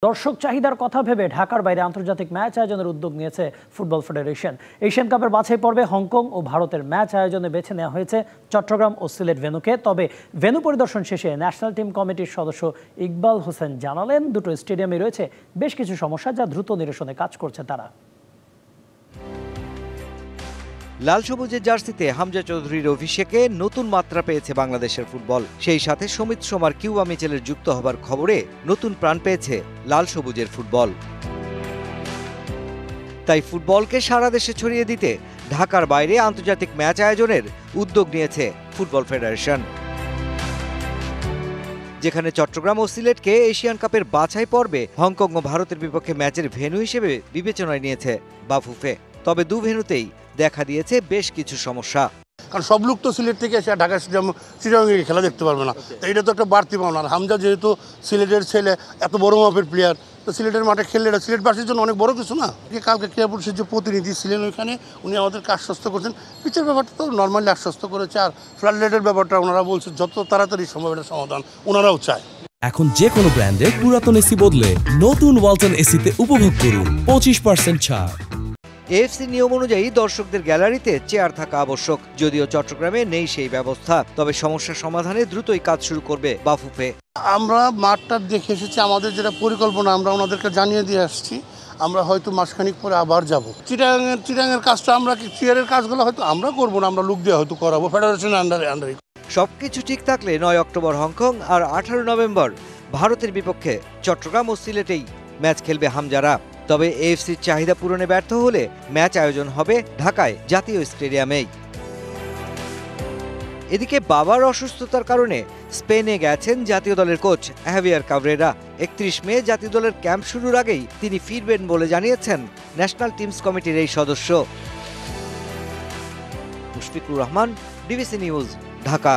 দর্শক চাহিদার কথা ভেবে ঢাকার বাইরে আন্তর্জাতিক ম্যাচ আয়োজনের উদ্যোগ নিয়েছে ফুটবল ফেডারেশন। এশিয়ান কাপের বাছাই পর্বে হংকং ও ভারতের ম্যাচ আয়োজনে বেছে নেওয়া হয়েছে চট্টগ্রাম ও সিলেট ভেন্যুকে। তবে ভেন্যু পরিদর্শন শেষে ন্যাশনাল টিম কমিটির সদস্য ইকবাল হোসেন জানালেন, দুটো স্টেডিয়ামে রয়েছে বেশ কিছু সমস্যা, যা দ্রুত নিরসনে কাজ করছে তারা। লাল সবুজের জার্সিতে হামজা চৌধুরীর অভিষেকে নতুন মাত্রা পেয়েছে বাংলাদেশের ফুটবল। সেই সাথে সমিত সোমার কিউবা মিচেলের যুক্ত হবার খবরে নতুন প্রাণ পেয়েছে লাল সবুজের ফুটবল। তাই ফুটবলকে সারা দেশে ছড়িয়ে দিতে ঢাকার বাইরে আন্তর্জাতিক ম্যাচ আয়োজনের উদ্যোগ নিয়েছে ফুটবল ফেডারেশন, যেখানে চট্টগ্রাম ও সিলেটকে এশিয়ান কাপের বাছাই পর্বে হংকং ও ভারতের বিপক্ষে ম্যাচের ভেন্যু হিসেবে বিবেচনায় নিয়েছে বাফুফে। তবে দু ভেন্যুতেই দেখা দিয়েছে বেশ কিছু সমস্যা। কারণ সব লোক তো সিলেট থেকে এসে ঢাকা চিটাগাং খেলা দেখতে পারবে না, তো এটা তো একটা বাড়তি পাওনা। আর হামজা যেহেতু সিলেটের ছেলে, এত বড় মাপের প্লেয়ার, তো সিলেটের মাঠে খেললে এটা সিলেটবাসীর জন্য অনেক বড় কিছু না। কালকে ক্রীড়া পরিষদের যে প্রতিনিধি ছিলেন ওইখানে, উনি আমাদেরকে আশ্বস্ত করছেন। পিচের ব্যাপারটা তো নর্মালি আশ্বস্ত করেছে, আর ফ্লাড লাইটের ব্যাপারটা ওনারা বলছে যত তাড়াতাড়ি সম্ভব এটা সমাধান ওনারাও চায়। এখন যে কোনো ব্র্যান্ডের পুরাতন এসি বদলে নতুন ওয়ালটন এসিতে উপভোগ করুন 25% ছাড়। এএফসি নিয়ম অনুযায়ী দর্শকদের গ্যালারিতে চেয়ার থাকা আবশ্যক, যদিও চট্টগ্রামে নেই সেই ব্যবস্থা। তবে সমস্যা সমাধানে দ্রুতই কাজ শুরু করবে বাফুফে। আমরা মাঠটা দেখে এসেছি, আমাদের যেটা পরিকল্পনা আমরা ওনাদেরকে জানিয়ে দিয়ে আসছি। আমরা হয়তো মাসখানিক পরে আবার যাব। চিটাগাংয়ের কাজটা আমরা চেয়ারের কাজগুলো হয়তো আমরা করবো না, আমরা লোক দিয়ে হয়তো করাবো ফেডারেশনের আন্ডারে। সবকিছু ঠিক থাকলে 9 অক্টোবর হংকং আর 18 নভেম্বর ভারতের বিপক্ষে চট্টগ্রাম ও সিলেটেই ম্যাচ খেলবে হামজারা। তবে এএফসির চাহিদা পূরণে ব্যর্থ হলে ম্যাচ আয়োজন হবে ঢাকায় জাতীয় স্টেডিয়ামেই। এদিকে বাবার অসুস্থতার কারণে স্পেনে গেছেন জাতীয় দলের কোচ হাভিয়ার কাবরেরা। 31 মে জাতীয় দলের ক্যাম্প শুরুর আগেই তিনি ফিরবেন বলে জানিয়েছেন ন্যাশনাল টিমস কমিটির এই সদস্য। Mushfiqur Rahman, DBC news, Dhaka.